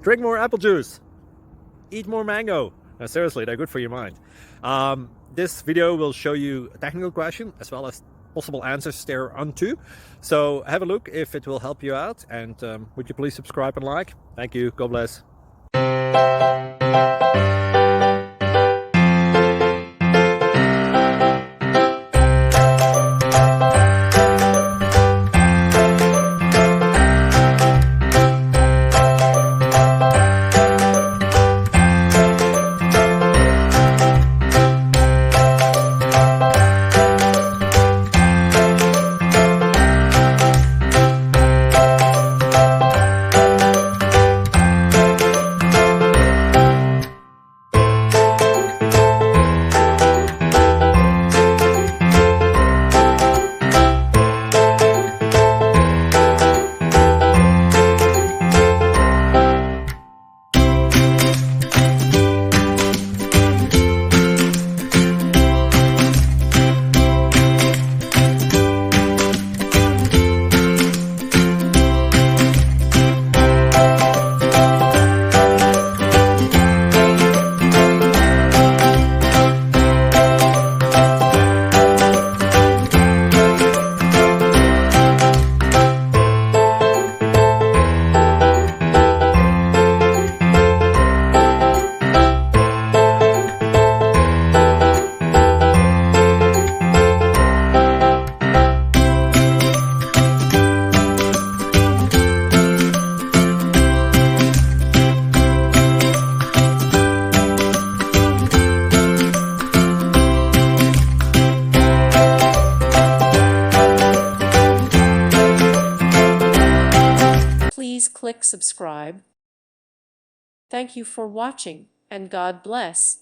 Drink more apple juice. Eat more mango. No, seriously, they're good for your mind. This video will show you a technical question as well as possible answers thereunto. So have a look if it will help you out, and would you please subscribe and like? Thank you. God bless. Please click subscribe. Thank you for watching, and God bless.